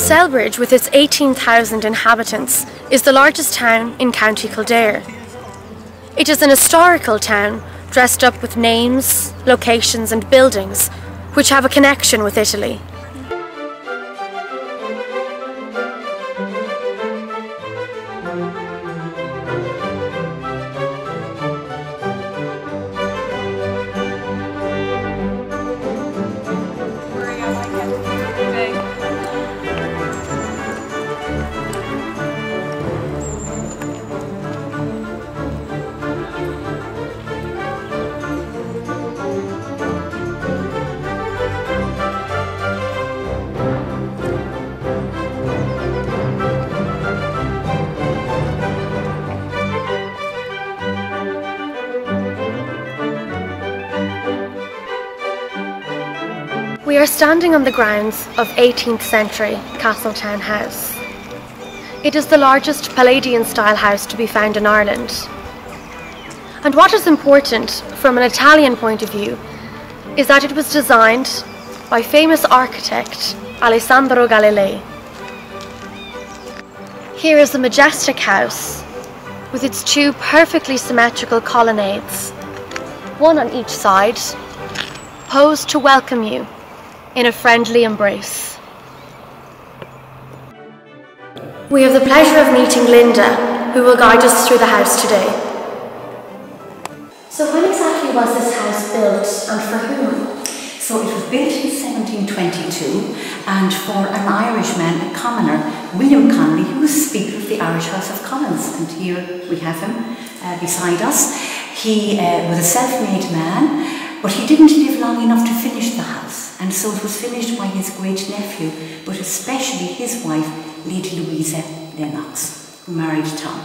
Selbridge, with its 18,000 inhabitants, is the largest town in County Kildare. It is an historical town dressed up with names, locations and buildings which have a connection with Italy. We are standing on the grounds of 18th century Castletown House. It is the largest Palladian style house to be found in Ireland. And what is important from an Italian point of view is that it was designed by famous architect Alessandro Galilei. Here is the majestic house with its two perfectly symmetrical colonnades, one on each side, posed to welcome you in a friendly embrace. We have the pleasure of meeting Linda, who will guide us through the house today. So when exactly was this house built and for whom? So it was built in 1722 and for an Irishman, a commoner, William Connolly, who was Speaker of the Irish House of Commons, and here we have him beside us. He was a self-made man, but he didn't live long enough to finish the house, and so it was finished by his great-nephew, but especially his wife, Lady Louisa Lennox, who married Tom.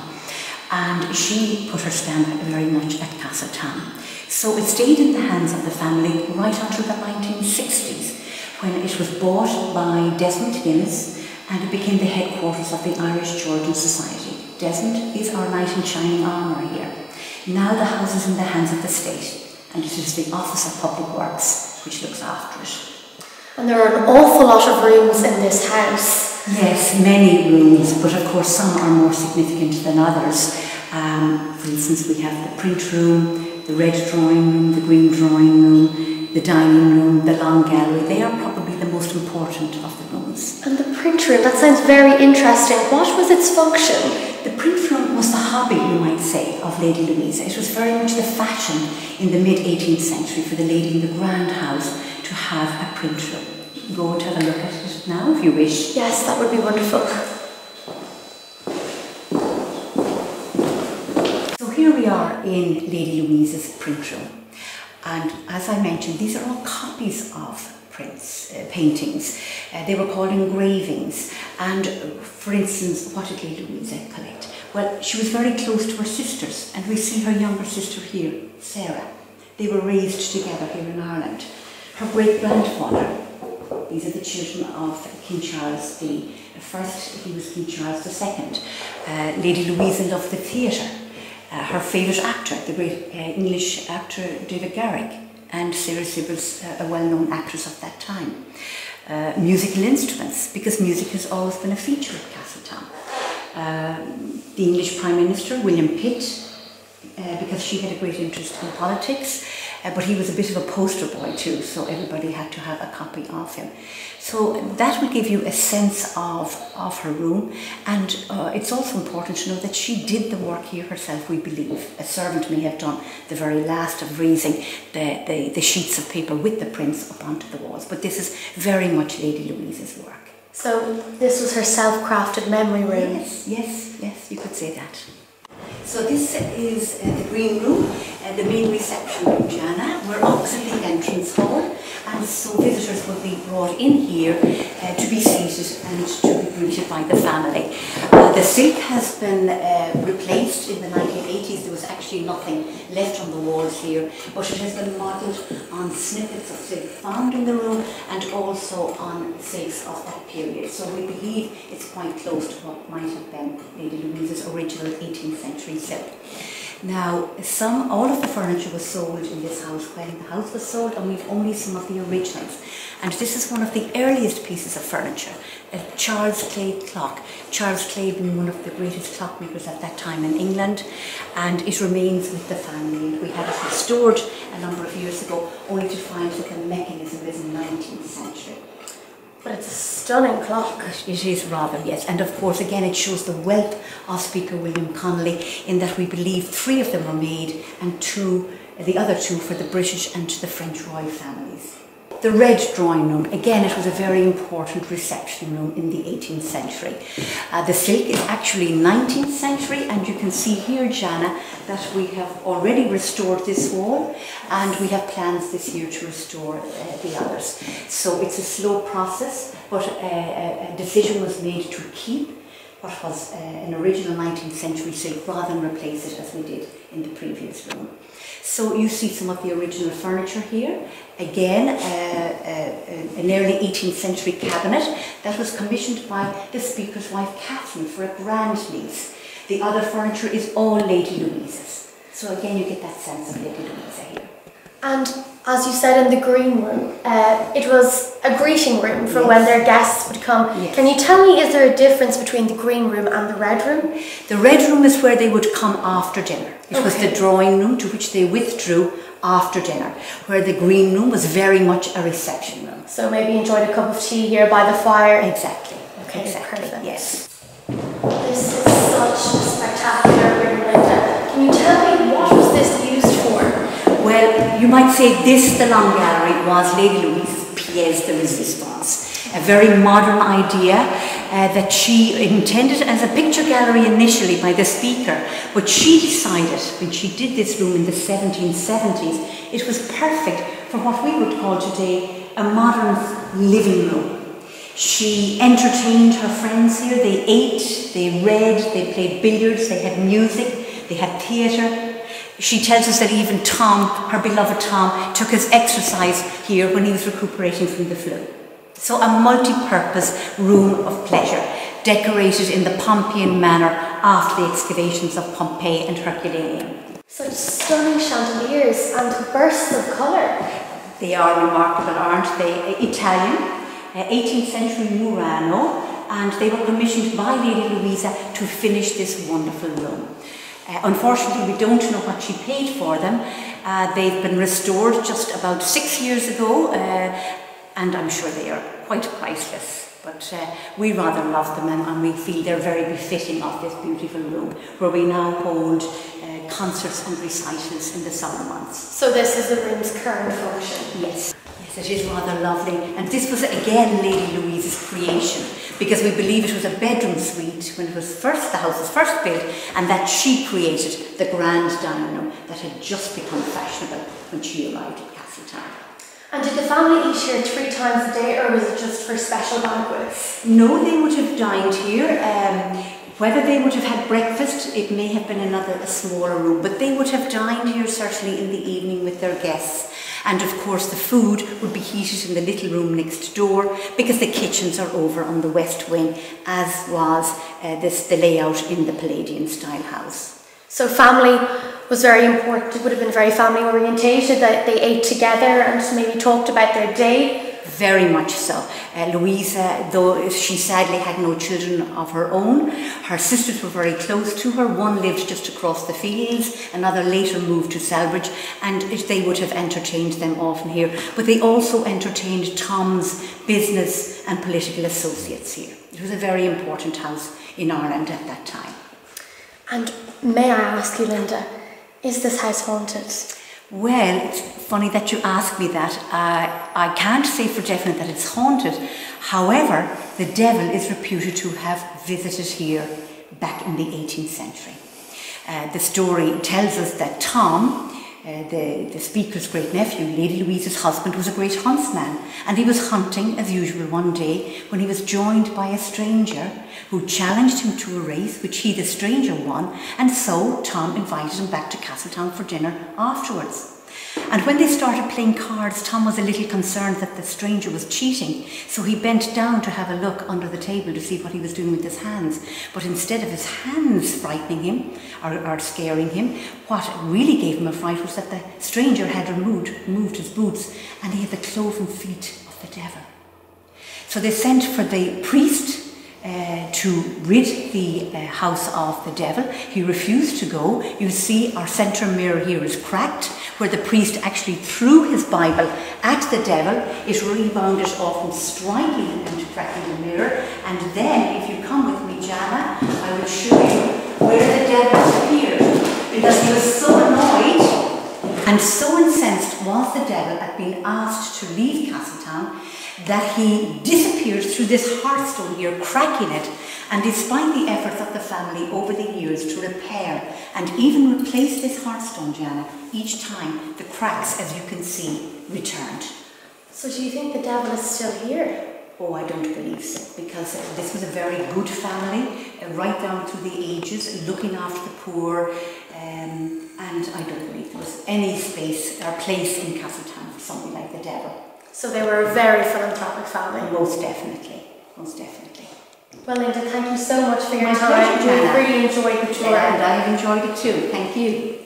And she put her stamp very much at Castletown. So it stayed in the hands of the family right until the 1960s, when it was bought by Desmond Guinness, and it became the headquarters of the Irish Georgian Society. Desmond is our knight in shining armour here. Now the house is in the hands of the state, and it is the Office of Public Works which looks after it. And there are an awful lot of rooms in this house. Yes, many rooms, but of course some are more significant than others. For instance, we have the print room, the red drawing room, the green drawing room, the dining room, the long gallery. They are probably the most important of the rooms. And the print room, that sounds very interesting. What was its function? The print room was the hobby, you might say, of Lady Louisa. It was very much the fashion in the mid-18th century for the lady in the grand house to have a print room. Go and have a look at it now, if you wish. Yes, that would be wonderful. So here we are in Lady Louisa's print room. And as I mentioned, these are all copies of paintings. They were called engravings. And for instance, what did Lady Louisa collect? Well, she was very close to her sisters, and we see her younger sister here, Sarah. They were raised together here in Ireland. Her great-grandfather, these are the children of King Charles I. He was King Charles II. Lady Louisa loved the theatre. Her favourite actor, the great English actor David Garrick, and Sarah Sybil's a well-known actress of that time. Musical instruments, because music has always been a feature of Castletown. The English Prime Minister, William Pitt, because she had a great interest in politics, but he was a bit of a poster boy too, so everybody had to have a copy of him. So that will give you a sense of her room, and it's also important to know that she did the work here herself, we believe. A servant may have done the very last of raising the sheets of paper with the prints up onto the walls, but this is very much Lady Louisa's work. So this was her self-crafted memory room? Yes, you could say that. So this is the green room, the main reception room, Jana. We're opposite the entrance hall, and so visitors will be brought in here to be seated and to be greeted by the family. The silk has been replaced in the 1980s. There was actually nothing left on the walls here, but it has been modelled on snippets of silk found in the room and also on silks of that period. So we believe it's quite close to what might have been Lady Louisa's original 18th century silk. Now, all of the furniture was sold in this house when the house was sold, and we've only some of the originals. And this is one of the earliest pieces of furniture, a Charles Clay clock. Charles Clay being one of the greatest clockmakers at that time in England, and it remains with the family. We had it restored a number of years ago, only to find that the mechanism is 19th century. But it's a stunning clock. It is rather, yes. And of course, again, it shows the wealth of Speaker William Connolly in that we believe 3 of them were made and the other 2 for the British and the French royal families. The Red Drawing Room, again, it was a very important reception room in the 18th century. The silk is actually 19th century, and you can see here, Jana, that we have already restored this wall, and we have plans this year to restore the others. So it's a slow process, but a decision was made to keep what was an original 19th century silk rather than replace it as we did in the previous room. So you see some of the original furniture here. Again, an early 18th century cabinet that was commissioned by the Speaker's wife Catherine for a grandniece. The other furniture is all Lady Louise's. So again, you get that sense of Lady Louisa here. And as you said in the green room, it was a greeting room for Yes. when their guests would come. Yes. Can you tell me, is there a difference between the green room and the red room? The red room is where they would come after dinner. It was Okay. the drawing room to which they withdrew after dinner, where the green room was very much a reception room. So maybe enjoyed a cup of tea here by the fire. Exactly. Okay, exactly. perfect. Yes. This is such a spectacular room, Linda. Can you tell me, what was this used for? Well, you might say this, the Long Gallery, was Lady Louise's pièce de résistance, a very modern idea that she intended as a picture gallery initially by the Speaker, but she decided when she did this room in the 1770s, it was perfect for what we would call today a modern living room. She entertained her friends here. They ate, they read, they played billiards, they had music, they had theatre. She tells us that even Tom, her beloved Tom, took his exercise here when he was recuperating from the flu. So a multi-purpose room of pleasure, decorated in the Pompeian manner after the excavations of Pompeii and Herculaneum. Such stunning chandeliers and bursts of colour. They are remarkable, aren't they? Italian, 18th century Murano, and they were commissioned by Lady Louisa to finish this wonderful room. Unfortunately, we don't know what she paid for them. They've been restored just about 6 years ago, and I'm sure they are quite priceless. But we rather love them, and we feel they're very befitting of this beautiful room, where we now hold concerts and recitals in the summer months. So this is the room's current function? Yes. Yes, it is rather lovely. And this was again Lady Louise's creation, because we believe it was a bedroom suite when the house was first built, and that she created the grand dining room that had just become fashionable when she arrived at Castletown. And did the family eat here 3 times a day, or was it just for special banquets? No, they would have dined here. Whether they would have had breakfast, it may have been a smaller room, but they would have dined here certainly in the evening with their guests. And of course the food would be heated in the little room next door, because the kitchens are over on the west wing, as was the layout in the Palladian style house. So family was very important. It would have been very family orientated, that they ate together and maybe talked about their day. Very much so. Louisa, though she sadly had no children of her own, her sisters were very close to her. One lived just across the fields, another later moved to Salbridge, and they would have entertained them often here. But they also entertained Tom's business and political associates here. It was a very important house in Ireland at that time. And may I ask you, Linda, is this house haunted? Well, it's funny that you ask me that. I can't say for definite that it's haunted. However, the devil is reputed to have visited here back in the 18th century. The story tells us that Tom, the Speaker's great nephew, Lady Louisa's husband, was a great huntsman, and he was hunting as usual one day when he was joined by a stranger who challenged him to a race which he, the stranger, won, and so Tom invited him back to Castletown for dinner afterwards. And when they started playing cards, Tom was a little concerned that the stranger was cheating. So he bent down to have a look under the table to see what he was doing with his hands. But instead of his hands frightening him or scaring him, what really gave him a fright was that the stranger had removed his boots, and he had the cloven feet of the devil. So they sent for the priest to rid the house of the devil. He refused to go. You see our centre mirror here is cracked, where the priest actually threw his Bible at the devil. It rebounded off him, striking him and cracking the mirror. And then, if you come with me, Jana, I will show you where the devil appeared, because he was so annoyed and so incensed was the devil at being asked to leave Castletown that he disappeared through this hearthstone here, cracking it, and despite the efforts of the family over the years to repair and even replace this hearthstone, Jana, each time the cracks, as you can see, returned. So do you think the devil is still here? Oh, I don't believe so, because this was a very good family, right down through the ages, looking after the poor, and I don't believe there was any space or place in Castletown for somebody like the devil. So they were a very philanthropic family. Most definitely, most definitely. Well, Linda, thank you so much for your My time. pleasure, Jana. We really enjoyed the tour. And I have enjoyed it too. Thank you.